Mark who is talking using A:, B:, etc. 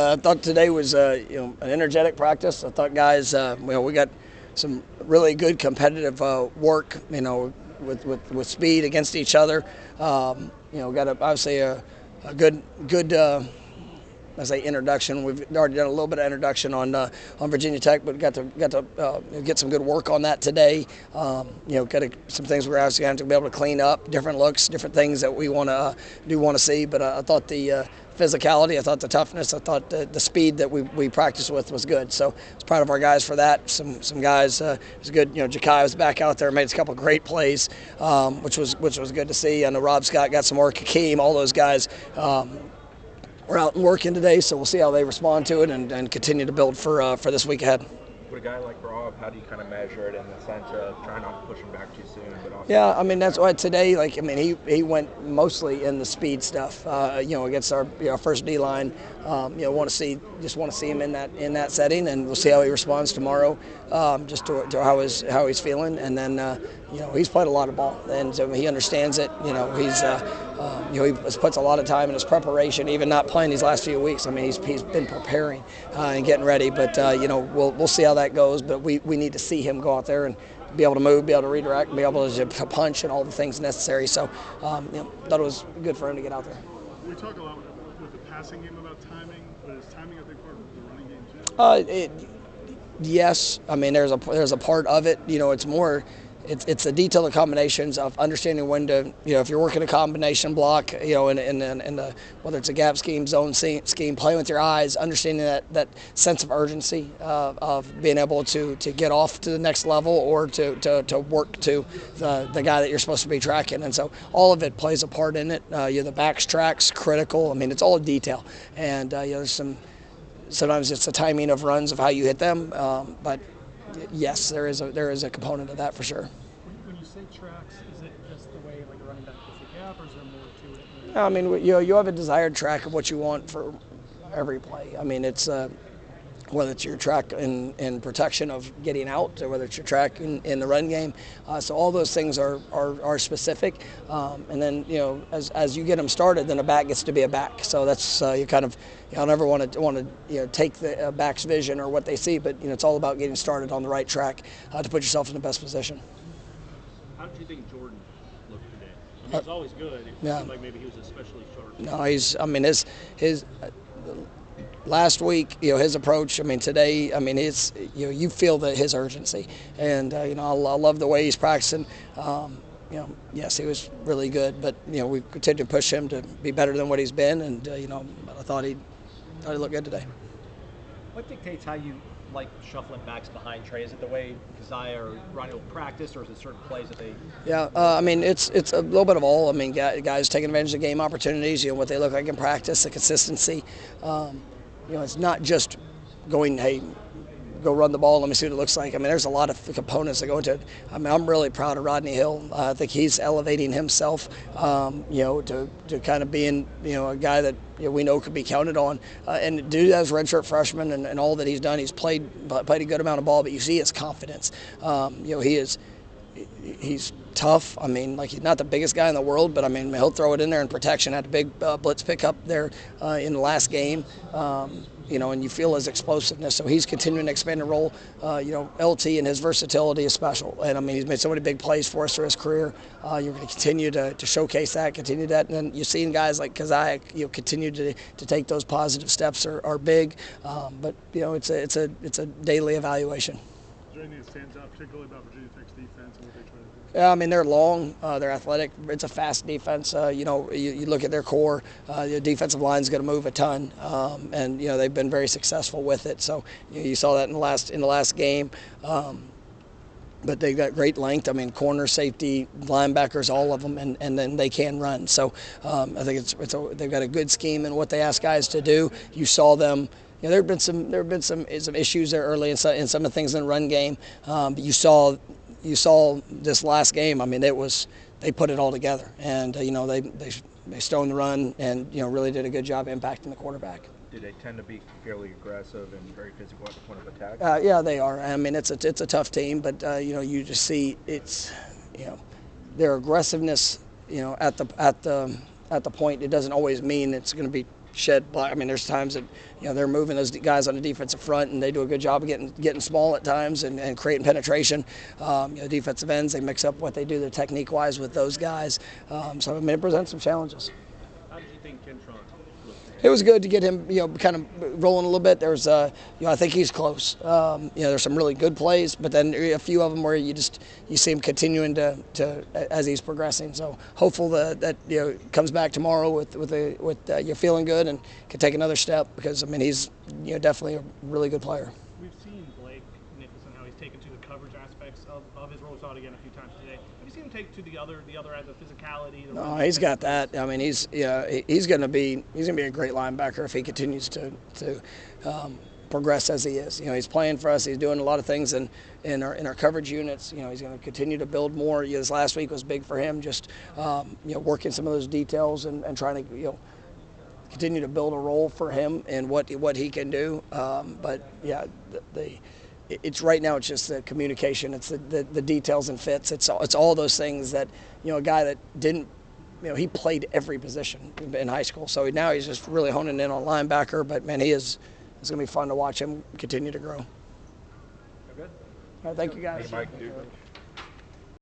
A: I thought today was an energetic practice. I thought guys, we got some really good competitive work, with speed against each other. Got obviously a good I say introduction. We've already done a little bit of introduction on Virginia Tech, but got to get some good work on that today. Some things we're actually going to be able to clean up, different looks, different things that we want to see. But I thought the physicality, I thought the toughness, I thought the speed that we practiced with was good. So I was proud of our guys for that. Some guys, it was good. Ja'Kai was back out there, made a couple of great plays, which was good to see. I know Rob Scott got some work. Hakeem, all those guys. We're out and working today, so we'll see how they respond to it and continue to build for this week ahead.
B: With a guy like Rob, how do you kind of measure it in the sense of trying not to push him back too soon? But also
A: that's why today, he went mostly in the speed stuff, against our first D line. Want to see him in that setting, and we'll see how he responds tomorrow, just to how he's feeling, and then he's played a lot of ball, and so he understands it. He puts a lot of time in his preparation, even not playing these last few weeks. He's been preparing and getting ready, but we'll see how that goes. But we need to see him go out there and be able to move, be able to redirect, be able to punch, and all the things necessary. So, thought it was good for him to get out there.
C: We talk a lot with the passing game about timing, but is timing a big part of the running game too?
A: Yes. There's a part of it. It's more. It's the detail of combinations of understanding when to, if you're working a combination block, in the whether it's a gap scheme, zone scheme, playing with your eyes, understanding that sense of urgency of being able to get off to the next level or to work to the guy that you're supposed to be tracking. And so all of it plays a part in it. The backs track's critical. It's all detail. And there's sometimes it's the timing of runs of how you hit them, but yes, there is a component of that for sure.
D: When you say tracks, is it just the way like a running back gets the gap, or is there more to it?
A: You have a desired track of what you want for every play. It's whether it's your track in protection of getting out, or whether it's your track in the run game. So all those things are specific. And then as you get them started, then a back gets to be a back. So that's you don't ever want to take the back's vision or what they see, but it's all about getting started on the right track to put yourself in the best position.
E: How did you think Jordan looked today? He's always good. It seemed like maybe he was especially sharp.
A: No, his last week, his approach. Today, you feel that his urgency, and I love the way he's practicing. Yes, he was really good, but we continue to push him to be better than what he's been, and I thought he looked good today.
F: What dictates how you like shuffling backs behind Trey? Is it the way Keziah or Ronnie will practice, or is it certain plays that they?
A: Yeah, it's a little bit of all. Guys taking advantage of game opportunities. What they look like in practice, the consistency. It's not just going, hey, go run the ball, let me see what it looks like. There's a lot of components that go into it. I'm really proud of Rodney Hill. I think he's elevating himself, to kind of being, a guy that we know could be counted on. And dude, as a redshirt freshman and all that he's done, he's played a good amount of ball, but you see his confidence. He's tough. He's not the biggest guy in the world, but he'll throw it in there in protection. Had a big blitz pickup there in the last game. And you feel his explosiveness. So he's continuing to expand the role. LT and his versatility is special. And he's made so many big plays for us through his career. You're going to continue to showcase that, continue that. And then you're seeing guys like Keziah, continue to take those positive steps are big. But it's a daily evaluation.
C: Is there anything that stands out particularly about Virginia Tech's defense and what they try to do?
A: They're long, they're athletic. It's a fast defense. You look at their core. The defensive line's going to move a ton, and they've been very successful with it. So you saw that in the last game. But they've got great length. Corner, safety, linebackers, all of them, and then they can run. So I think they've got a good scheme in what they ask guys to do. You saw them. There have been some issues there early in some of the things in the run game, but you saw this last game. They put it all together, and they stoned the run and really did a good job impacting the quarterback.
B: Do they tend to be fairly aggressive and very physical at the point of attack?
A: Yeah, they are. It's a tough team, but you just see it's their aggressiveness. At the point, it doesn't always mean it's going to be shed. I mean, there's times that they're moving those guys on the defensive front, and they do a good job of getting small at times and creating penetration. Defensive ends, they mix up what they do, their technique-wise, with those guys. So I mean, it presents some challenges.
E: How did you think Kentron looked today?
A: It was good to get him, kind of rolling a little bit. There's, I think he's close. There's some really good plays, but then a few of them where you see him continuing to as he's progressing. So hopeful that comes back tomorrow with you feeling good and can take another step, because I mean he's definitely a really good player.
D: We've seen Blake Nicholson, how he's taken to the coverage aspects of his role. We saw it again a few times today. Have you seen him take to the other end of physicality?
A: No, he's got that. I mean, he's going to be a great linebacker if he continues to progress as he is. He's playing for us. He's doing a lot of things in our coverage units. He's going to continue to build more. This last week was big for him, just working some of those details and trying to continue to build a role for him and what he can do. But yeah, it's right now. It's just the communication. It's the details and fits. It's all those things that a guy that didn't. He played every position in high school, so now he's just really honing in on linebacker. But man, it's going to be fun to watch him continue to grow.
F: Good.
A: All right, thank you guys.
B: Hey, Mike, dude.